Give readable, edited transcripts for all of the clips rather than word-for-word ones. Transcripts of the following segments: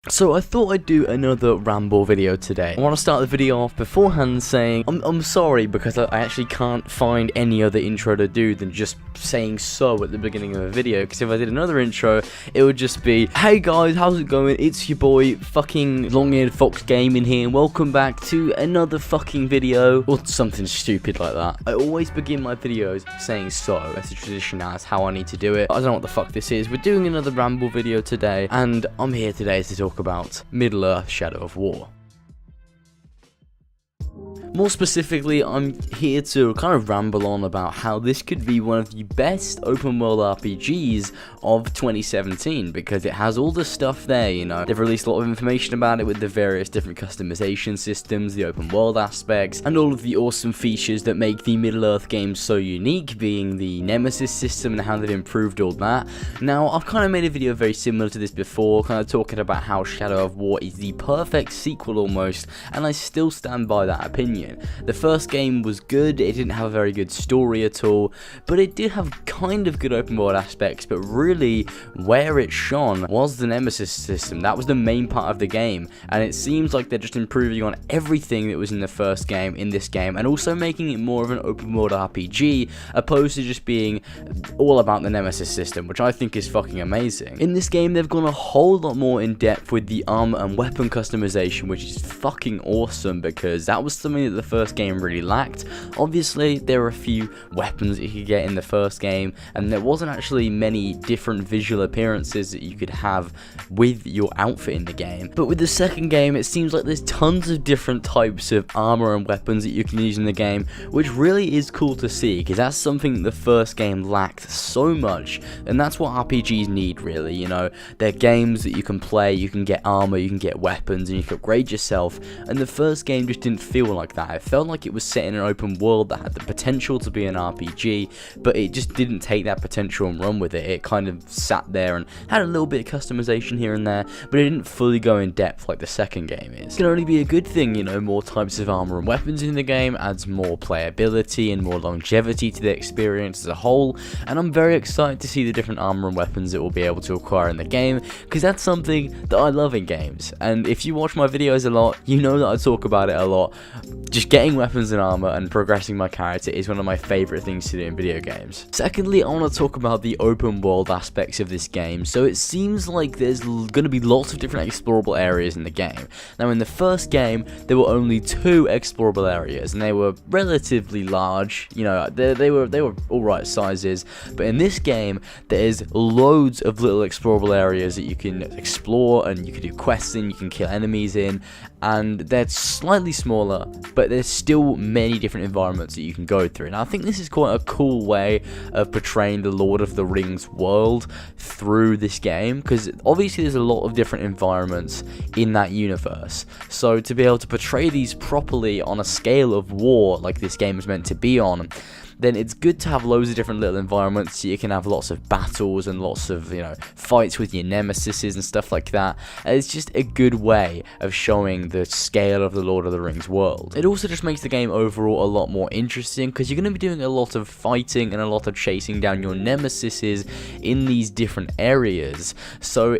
So I thought I'd do another ramble video today. I want to start the video off beforehand saying I'm sorry because I actually can't find any other intro to do than just saying so at the beginning of a video, because if I did another intro it would just be, hey guys, how's it going, it's your boy fucking long-eared fox gaming here and welcome back to another fucking video, or something stupid like that. I always begin my videos saying so, as a tradition, as how I need to do it. I don't know what the fuck this is. We're doing another ramble video today and I'm here today to talk about Middle-earth: Shadow of War. More specifically, I'm here to kind of ramble on about how this could be one of the best open world RPGs of 2017, because it has all the stuff there, you know. They've released a lot of information about it with the various different customization systems, the open world aspects, and all of the awesome features that make the Middle-earth games so unique, being the Nemesis system and how they've improved all that. Now, I've kind of made a video very similar to this before, kind of talking about how Shadow of War is the perfect sequel almost, and I still stand by that opinion. The first game was good, it didn't have a very good story at all, but it did have kind of good open world aspects, but really where it shone was the Nemesis system. That was the main part of the game, and it seems like they're just improving on everything that was in the first game in this game, and also making it more of an open world RPG, opposed to just being all about the Nemesis system, which I think is fucking amazing. In this game, they've gone a whole lot more in depth with the armor and weapon customization, which is fucking awesome, because that was something that the first game really lacked. Obviously, there were a few weapons that you could get in the first game, and there wasn't actually many different visual appearances that you could have with your outfit in the game. But with the second game, it seems like there's tons of different types of armor and weapons that you can use in the game, which really is cool to see, because that's something that the first game lacked so much, and that's what RPGs need, really, you know. They're games that you can play, you can get armor, you can get weapons, and you can upgrade yourself, and the first game just didn't feel like that. It felt like it was set in an open world that had the potential to be an RPG, but it just didn't take that potential and run with it. It kind of sat there and had a little bit of customization here and there, but it didn't fully go in depth like the second game is. It can only be a good thing, you know. More types of armor and weapons in the game adds more playability and more longevity to the experience as a whole, and I'm very excited to see the different armor and weapons that we'll be able to acquire in the game, because that's something that I love in games. And if you watch my videos a lot, you know that I talk about it a lot. Just getting weapons and armor and progressing my character is one of my favorite things to do in video games. Secondly, I want to talk about the open world aspects of this game. So it seems like there's going to be lots of different explorable areas in the game. Now, in the first game, there were only 2 explorable areas, and they were relatively large. You know, they were all right sizes. But in this game, there's loads of little explorable areas that you can explore, and you can do quests in, you can kill enemies in, and they're slightly smaller, but there's still many different environments that you can go through. And I think this is quite a cool way of portraying the Lord of the Rings world through this game, because obviously there's a lot of different environments in that universe. So to be able to portray these properly on a scale of war like this game is meant to be on, then it's good to have loads of different little environments so you can have lots of battles and lots of, you know, fights with your nemesises and stuff like that. And it's just a good way of showing the scale of the Lord of the Rings world. It also just makes the game overall a lot more interesting, because you're going to be doing a lot of fighting and a lot of chasing down your nemesises in these different areas. So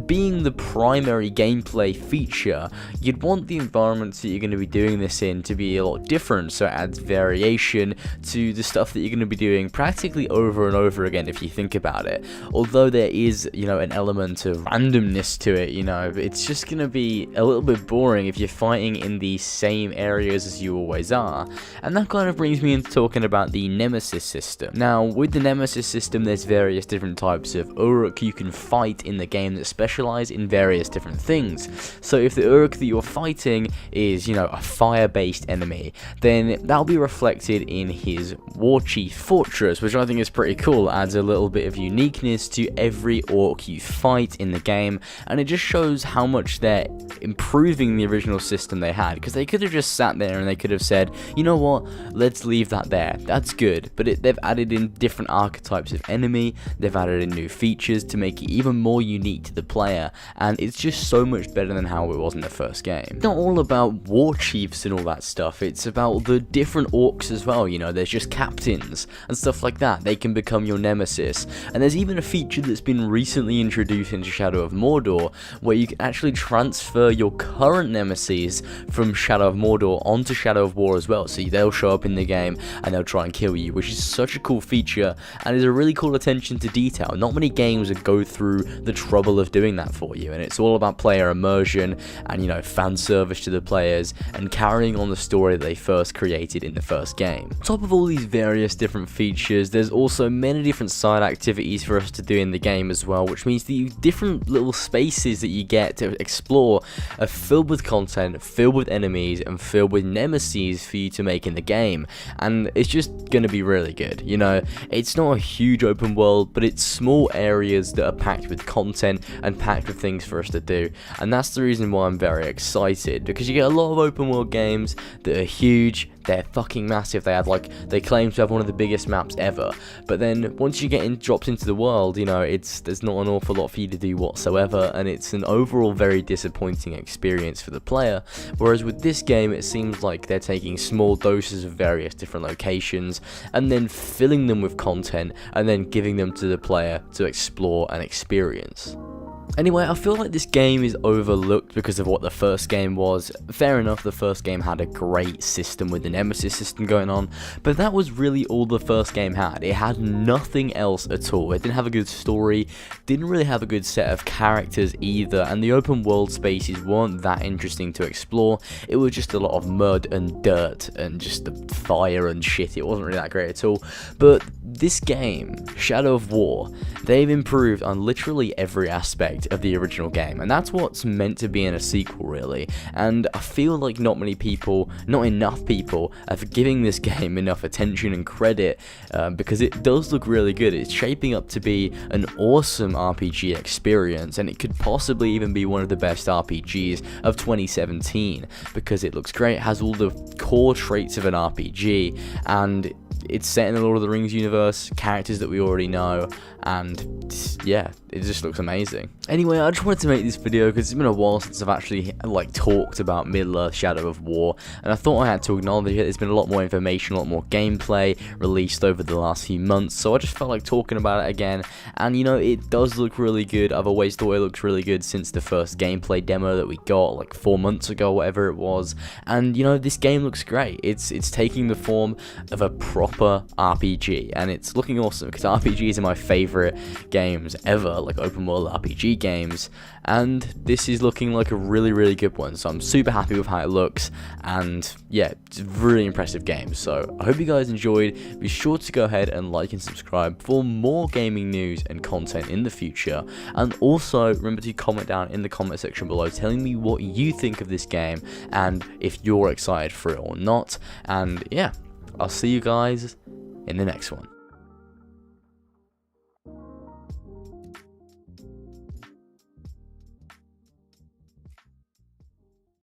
being the primary gameplay feature, you'd want the environments that you're going to be doing this in to be a lot different, so it adds variation to the stuff that you're going to be doing practically over and over again if you think about it. Although there is, you know, an element of randomness to it, you know, it's just going to be a little bit boring if you're fighting in the same areas as you always are. And that kind of brings me into talking about the Nemesis system. Now, with the Nemesis system, there's various different types of Uruk you can fight in the game that specialize in various different things. So if the Uruk that you're fighting is, you know, a fire-based enemy, then that'll be reflected in his War Chief Fortress, which I think is pretty cool. It adds a little bit of uniqueness to every orc you fight in the game, and it just shows how much they're improving the original system they had, because they could have just sat there and they could have said, you know what, let's leave that there, that's good, but they've added in different archetypes of enemy, they've added in new features to make it even more unique to the player, and it's just so much better than how it was in the first game. It's not all about war chiefs and all that stuff, it's about the different orcs as well, you know, there's just captains and stuff like that. They can become your nemesis. And there's even a feature that's been recently introduced into Shadow of Mordor where you can actually transfer your current nemesis from Shadow of Mordor onto Shadow of War as well. So they'll show up in the game and they'll try and kill you, which is such a cool feature and is a really cool attention to detail. Not many games would go through the trouble of doing that for you, and it's all about player immersion and, you know, fan service to the players and carrying on the story that they first created in the first game. On top of all these various different features, there's also many different side activities for us to do in the game as well, which means the different little spaces that you get to explore are filled with content, filled with enemies, and filled with nemesis for you to make in the game, and it's just gonna be really good. You know, it's not a huge open world, but it's small areas that are packed with content and packed with things for us to do, and that's the reason why I'm very excited, because you get a lot of open world games that are huge, they're fucking massive, they claim to have one of the biggest maps ever, but then once you get dropped into the world, you know, there's not an awful lot for you to do whatsoever, and it's an overall very disappointing experience for the player. Whereas with this game, it seems like they're taking small doses of various different locations and then filling them with content and then giving them to the player to explore and experience. Anyway, I feel like this game is overlooked because of what the first game was. Fair enough, the first game had a great system with the Nemesis system going on, but that was really all the first game had. It had nothing else at all. It didn't have a good story, didn't really have a good set of characters either, and the open world spaces weren't that interesting to explore. It was just a lot of mud and dirt and just the fire and shit. It wasn't really that great at all. But this game, Shadow of War, they've improved on literally every aspect of the original game, and that's what's meant to be in a sequel, really. And I feel like not enough people are giving this game enough attention and credit, because it does look really good. It's shaping up to be an awesome RPG experience, and it could possibly even be one of the best RPGs of 2017 because it looks great, it has all the core traits of an RPG, and it's set in the Lord of the Rings universe, characters that we already know, and yeah, it just looks amazing. Anyway, I just wanted to make this video because it's been a while since I've actually talked about Middle-earth Shadow of War, and I thought I had to acknowledge it. There's been a lot more information, a lot more gameplay released over the last few months, so I just felt like talking about it again. And you know, it does look really good. I've always thought it looks really good since the first gameplay demo that we got like 4 months ago, whatever it was. And you know, this game looks great. It's taking the form of a proper RPG, and it's looking awesome because RPGs are my favorite games ever, like open world RPG games, and this is looking like a really good one, so I'm super happy with how it looks. And yeah, it's a really impressive game. So I hope you guys enjoyed. Be sure to go ahead and like and subscribe for more gaming news and content in the future, and also remember to comment down in the comment section below telling me what you think of this game and if you're excited for it or not. And yeah, I'll see you guys in the next one.